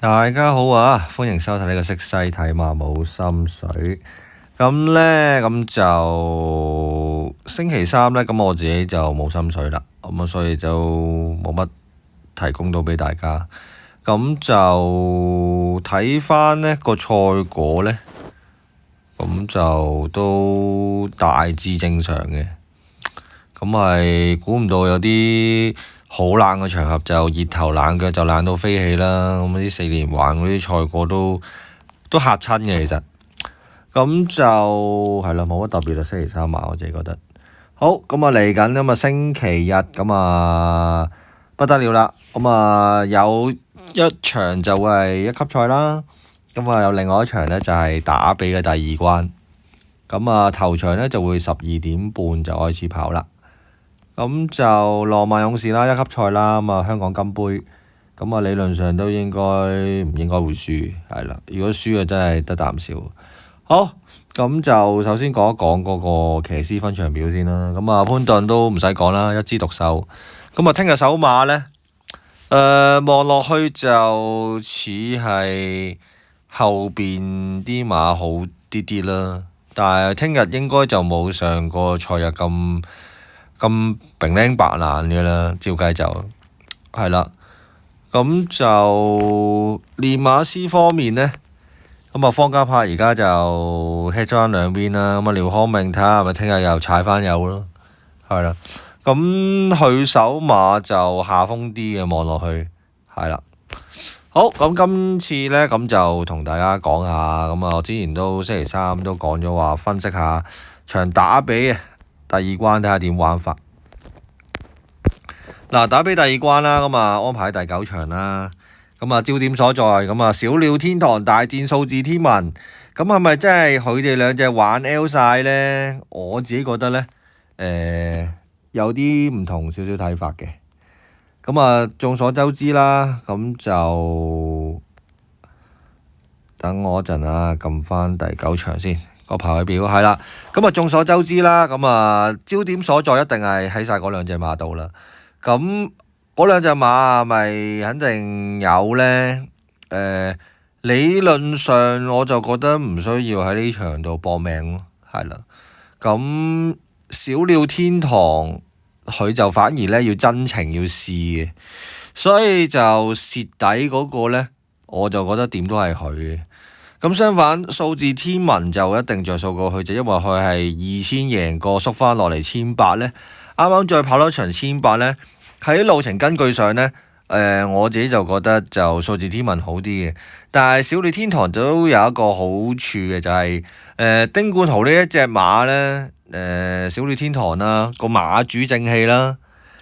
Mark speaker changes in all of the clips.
Speaker 1: 大家好啊，歡迎收睇呢個識西睇馬冇心水。咁呢，咁就星期三呢，咁我自己就冇心水啦，咁所以就冇乜提供到俾大家。咁就睇翻呢個賽果呢，咁就都大致正常嘅。咁係估唔到有啲好冷嘅場合就熱頭冷腳就冷到飛起啦！咁啲4連環嗰啲賽果都嚇親嘅，其實咁就係啦，冇乜特別啦。星期三晚我自己覺得好咁啊，嚟緊咁啊星期日咁啊不得了啦！咁啊有一場就會係1級賽啦，咁啊有另外一場呢，就係打比嘅第2關。咁啊頭場呢，就會12點半就開始跑啦。咁就浪漫勇士啦，1級賽啦，咁啊香港金杯，咁啊理論上都唔應該會輸，係啦。如果輸啊，真係得啖笑。好，咁就首先講一講嗰個騎師分場表先啦。咁啊潘頓都唔使講啦，一枝獨秀。咁啊聽日首馬呢，望落去就似係後邊啲馬好啲啲啦，但係聽日應該就冇上個賽日咁平靚白爛嘅啦，照計就係啦。咁就練馬師方面呢，咁啊方嘉柏而家就 hit 咗兩邊啦。咁啊廖康明睇下係咪聽日又踩翻油咯，係啦。咁佢首馬就下風啲嘅，望落去係啦。好，咁今次呢，咁就同大家講下，咁啊我之前都星期三都講咗話分析下場打比嘅第2關，睇下點玩法。嗱，打比第2關啦，咁啊安排喺第9場啦。咁啊焦點所在，咁啊小鳥天堂大戰數字天文，咁係咪真係佢哋兩隻玩 L 晒呢？我自己覺得呢，有啲唔同少少睇法嘅。咁啊眾所周知啦，咁就等我一陣啊，撳翻第9場先。個排位表係啦，咁啊眾所周知啦，咁啊焦點所在一定係喺晒嗰兩隻馬度啦。咁嗰兩隻馬係咪肯定有呢？理論上我就覺得唔需要喺呢場度搏命咯，係啦。咁小鳥天堂佢就反而呢要真情要試嘅，所以就蝕底嗰個呢，我就覺得點都係佢嘅。咁相反，數字天文就一定着數過去，就因為佢係2000贏過，縮翻落嚟1800呢。啱啱再跑多場1800呢，喺路程根據上呢，我自己就覺得就數字天文好啲嘅。但係小鳥天堂都有一個好處嘅，就係丁冠豪呢一隻馬呢，小鳥天堂啦，個馬主正氣啦，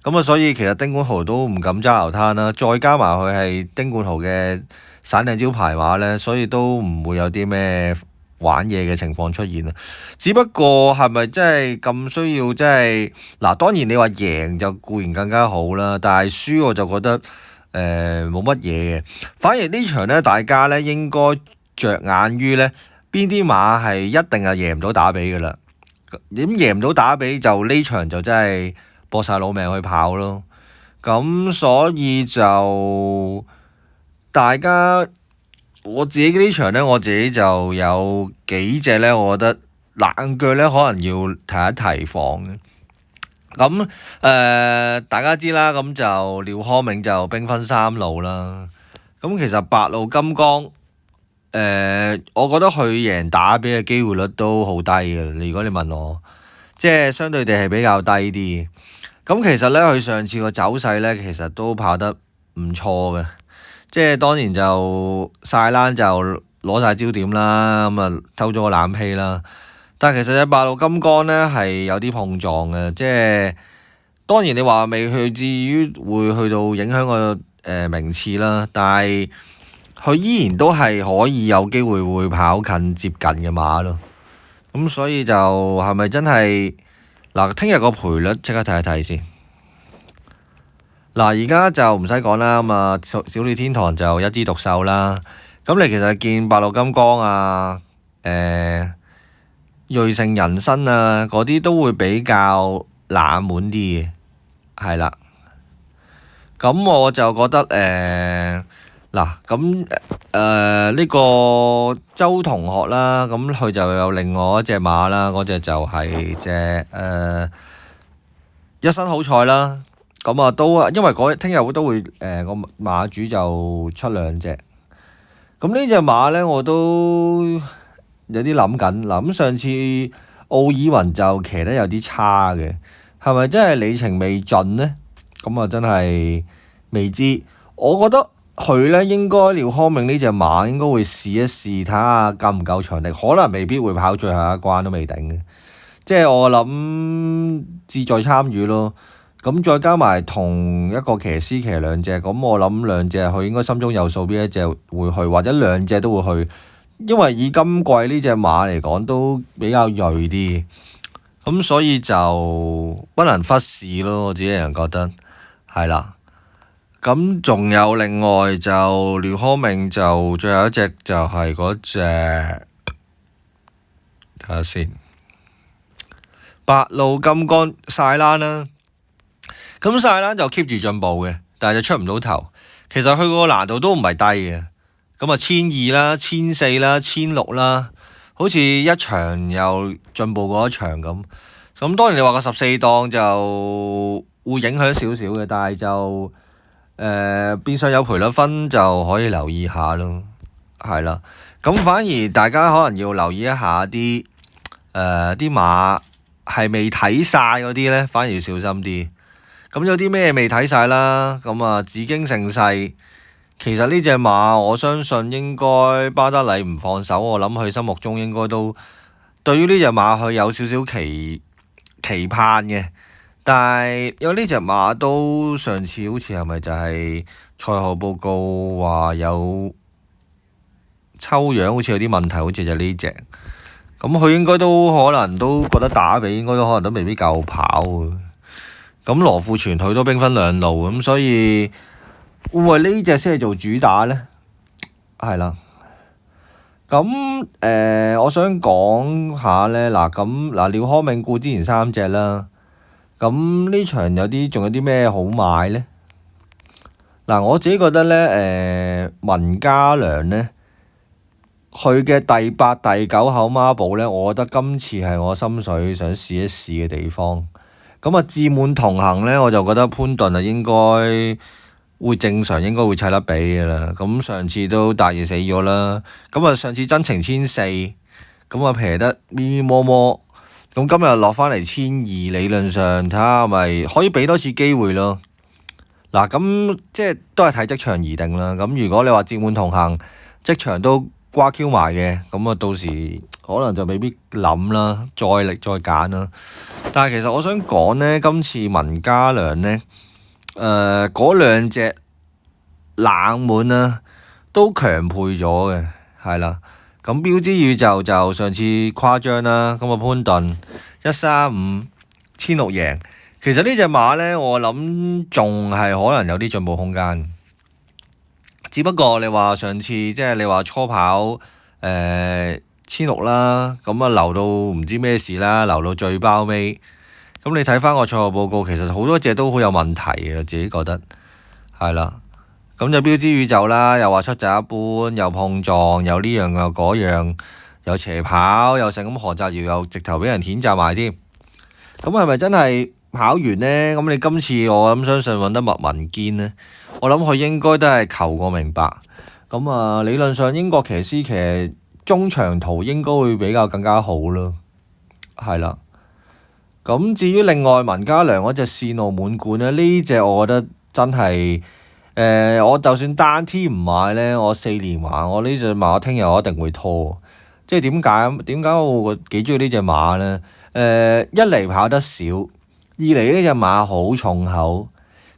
Speaker 1: 咁啊所以其實丁冠豪都唔敢揸流灘啦，再加埋佢係丁冠豪嘅散掟招牌馬呢，所以都唔會有啲咩玩嘢嘅情況出現啊。只不過係咪真係咁需要？真係嗱，當然你話贏就固然更加好啦，但係輸我就覺得冇乜嘢嘅。反而呢場呢，大家呢應該着眼於呢邊啲馬係一定係贏唔到打比㗎啦。點贏唔到打比就呢場就真係搏晒老命去跑咯。咁所以就大家我自己呢場呢，我自己就有幾隻呢，我覺得冷腳呢可能要提一提防嘅。咁大家知啦，咁就廖康銘就兵分3路啦。咁其實8路金剛，我覺得佢贏打比嘅機會率都好低嘅。如果你問我，即係相對地係比較低啲。咁其實呢，佢上次個走勢呢，其實都跑得唔錯嘅。即係當然就晒冷就攞晒焦點啦，咁啊偷咗個冷屁啦。但係其實隻8路金剛呢係有啲碰撞嘅，即係當然你話未去至於會去到影響個名次啦，但係佢依然都係可以有機會會跑近接近嘅馬咯。咁所以就係咪真係嗱？聽日個賠率即刻睇一睇先。嗱，而家就唔使講啦，咁啊小鳥天堂就一枝獨秀啦。咁你其實見8路金剛啊、瑞盛人生啊嗰啲都會比較冷門啲嘅，係啦。咁我就覺得嗱，咁呢個周同學啦，咁佢就有另外一隻馬啦，嗰隻就係隻一生好彩啦。咁啊都因為聽日都會個馬主就出兩隻。咁呢隻馬咧我都有啲諗緊嗱。咁上次奧爾雲就騎得有啲差嘅，係咪真係里程未盡呢？咁啊真係未知。我覺得佢咧應該廖康銘呢隻馬應該會試一試，睇下夠唔夠長力，可能未必會跑最後一關都未定嘅。即係我諗志在參與咯。咁再加埋同一個騎師騎兩隻，咁我諗兩隻佢應該心中有數，邊一隻會去，或者兩隻都會去。因為以今季呢隻馬嚟講都比較鋭啲，咁所以就不能忽視咯。我自己人覺得係啦。咁仲有另外就廖康銘就最後一隻就係嗰隻睇下先，白路金剛晒冷啦。咁晒冷就 keep 住進步嘅，但係就出唔到頭。其實佢個難度都唔係低嘅。咁啊1200啦、1400啦、1600啦，好似一場又進步過一場咁。咁當然你話個14檔就會影響少少嘅，但係就變相有賠率分就可以留意下咯，係啦。咁反而大家可能要留意一下啲馬係未睇晒嗰啲咧，反而要小心啲。咁有啲咩未睇晒啦？咁啊紫荊盛世。其實呢隻馬我相信應該巴德禮唔放手，我諗佢心目中應該都對於呢隻馬佢有少少期盼嘅。但係因為呢隻馬都上次好似係咪就係賽後報告話有抽樣，好似有啲問題，好似就呢隻。咁佢應該都可能都覺得打比應該都可能都未必夠跑。咁羅富全佢都兵分兩路，咁所以會唔會呢隻先係做主打呢？係啦。咁我想講下呢。嗱廖康銘顧之前3隻啦。咁呢場仲有啲咩好買呢？嗱，我自己覺得呢，文家良呢，佢嘅第8、第9口孖寶呢，我覺得今次係我心水想試一試嘅地方。咁啊，志滿同行呢，我就覺得潘頓啊應該會正常，應該會砌得比嘅啦。咁上次都大熱死咗啦。咁啊，上次真情1400，咁啊平得咪咪摸摸。咁今日落返嚟1200，理論上睇下咪可以俾多次機會咯。嗱，咁即係都係睇職場而定啦。咁如果你話志滿同行職場都瓜 Q 埋嘅，咁啊到時可能就未必諗啦，再力再揀啦。但係其實我想講呢，今次文家良呢，嗰兩隻冷門啊都強配咗嘅，係啦。咁標之宇宙就上次誇張啦，咁啊潘頓135 1600贏。其實呢隻馬呢，我諗仲係可能有啲進步空間。只不過你話上次即係你話初跑1600啦，咁啊留到唔知咩事啦，留到最包尾。咁你睇翻個賽後報告，其實好多隻都好有問題嘅，自己覺得係啦。咁就標之宇宙啦，又話出閘一般，又碰撞，又呢樣又嗰樣，又斜跑，又成咁何澤堯又直頭俾人譴責埋添。咁係咪真係跑完呢？咁你今次我諗相信揾得麥文堅呢，我諗佢應該都係求過明白。咁啊，理論上英國騎師騎中長途應該會比較更加好咯，係啦。咁至於另外文家良嗰隻線路滿貫呢，呢隻我覺得真係我就算單 T 唔買呢，我4連環我呢隻馬聽日我一定會拖。即係點解我幾中意呢隻馬呢？一嚟跑得少，二嚟呢隻馬好重口。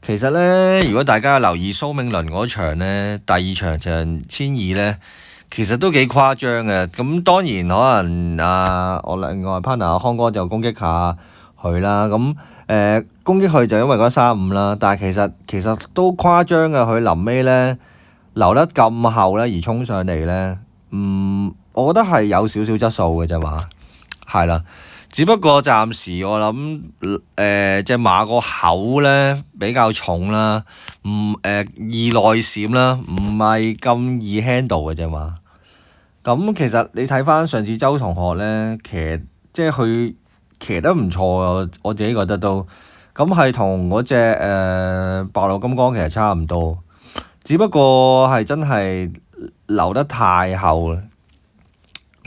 Speaker 1: 其實呢，如果大家留意蘇銘倫嗰場呢，第2場就1200呢，其實都幾誇張嘅。咁當然可能我另外 partner 康哥就攻擊下佢啦。咁攻擊佢就因為嗰35啦，但係其實都誇張嘅。佢臨尾呢，留得咁後呢，而衝上嚟呢，我覺得係有少少質素嘅啫嘛，係啦。只不過暫時我諗隻馬個口咧比較重啦，易內閃啦，唔係咁易 handle 嘅隻馬。咁其實你睇翻上次周同學咧，即係佢騎得唔錯啊，我自己覺得都。咁係同嗰隻白鷺金剛其實差唔多，只不過係真係留得太後啦，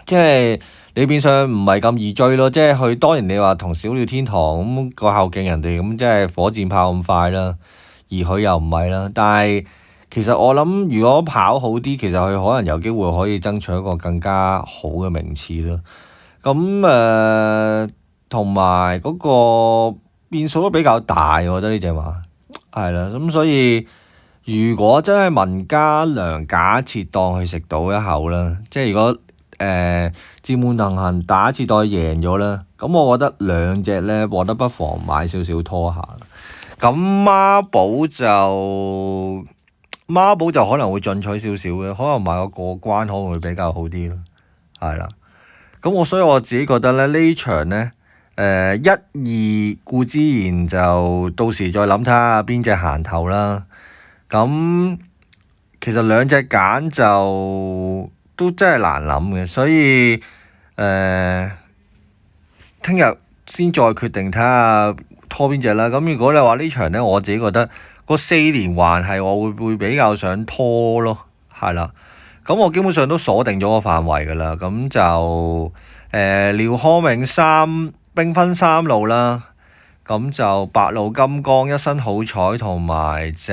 Speaker 1: 即係你變相唔係咁易追咯。即係佢當然你話同小鳥天堂咁個後勁人哋咁，即係火箭炮咁快啦，而佢又唔係啦。但係其實我諗，如果跑好啲，其實佢可能有機會可以爭取一個更加好嘅名次咯。咁同埋嗰個變數都比較大，我覺得呢隻馬係啦。咁所以如果真係文家良假設當佢食到一口啦，即係如果戰滿騰行打一次當佢贏咗啦，咁我覺得兩隻咧，我覺得不妨買少少拖下。咁孖寶就可能會進取少少嘅，可能買個過關可能會比較好啲咯，係啦。咁所以我自己覺得咧，呢場咧1、2顧之言就到時再諗睇下邊隻行頭啦。咁其實兩隻揀就都真係難諗嘅，所以聽日先再決定睇下拖邊隻啦。咁如果你話呢場咧，我自己覺得個4連環係我會比較想拖咯，係啦。咁我基本上都鎖定咗個範圍㗎啦。咁就廖康永兵分3路啦。咁就白鷺金剛、一身好彩同埋隻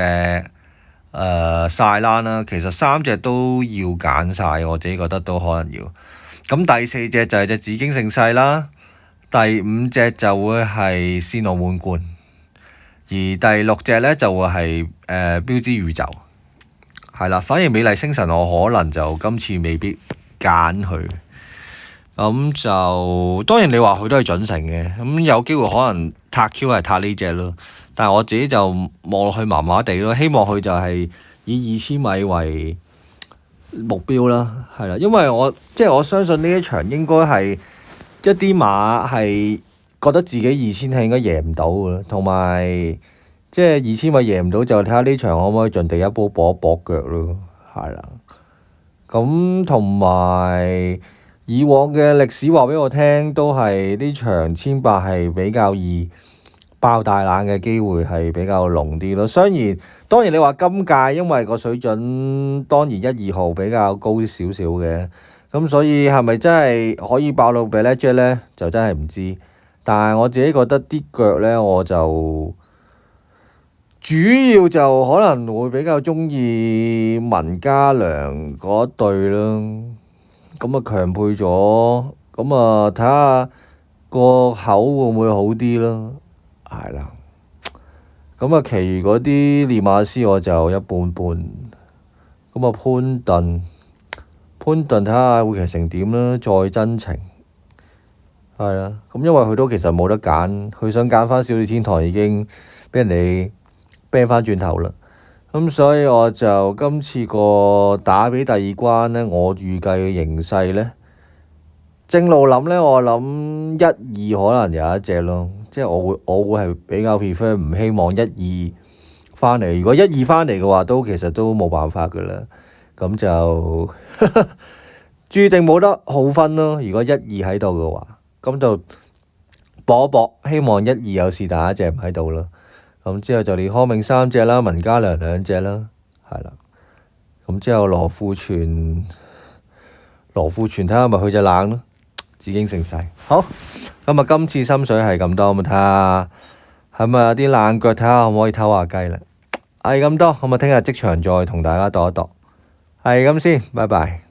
Speaker 1: 晒蘭啦。其實3隻都要揀晒，我自己覺得都可能要。咁第4隻就係隻紫荊盛世啦。第5隻就會係仙樂滿貫，而第6隻咧就會係標誌宇宙，係啦。反而美麗星辰我可能就今次未必揀佢。咁就當然你話佢都係準成嘅，咁有機會可能撻 Q 係撻呢隻咯。但係我自己就望落去麻麻地咯，希望佢就係以2000米為目標啦，係啦。因為我相信呢一場應該係一啲馬係覺得自己2000係應該贏唔到嘅，同埋即係2000米贏唔到就睇下呢場可唔可以盡地一波搏一搏腳咯，係啦。咁同埋以往嘅歷史話俾我聽，都係呢場1800係比較易爆大冷嘅機會係比較濃啲咯。當然你話今屆因為個水準當然1、2號比較高少少嘅。咁所以係咪真係可以爆到 Blackjack 咧？就真係唔知。但係我自己覺得啲腳咧，我就主要就可能會比較鍾意文家良嗰隊啦。咁強配咗，咁睇下個口會唔會好啲咯？係啦。咁其餘嗰啲練馬師我就一般般。潘頓睇下會騎成點啦，再真情係啦。咁因為佢都其實冇得揀，佢想揀翻小鳥天堂已經俾人哋 ban 翻轉頭啦。咁所以我就今次個打比第2關咧，我預計嘅形勢咧，正路諗咧，我諗1、2可能有一隻咯。即係我會係比較 prefer 唔希望1、2翻嚟。如果1、2翻嚟嘅話，其實都冇辦法噶啦。咁就註定冇得好分咯。如果1、2喺度嘅話，咁就搏一搏，希望1、2有是但一隻唔喺度咯。咁之後就廖康永3隻啦，文家良2隻啦，係啦。咁之後羅富全睇下咪去隻冷咯，紫荊盛世。好，咁今次心水係咁多，咁睇下係咪有啲冷腳，睇下可唔可以偷下雞啦。係咁多，咁聽日即場再同大家度一度。係咁先，拜拜。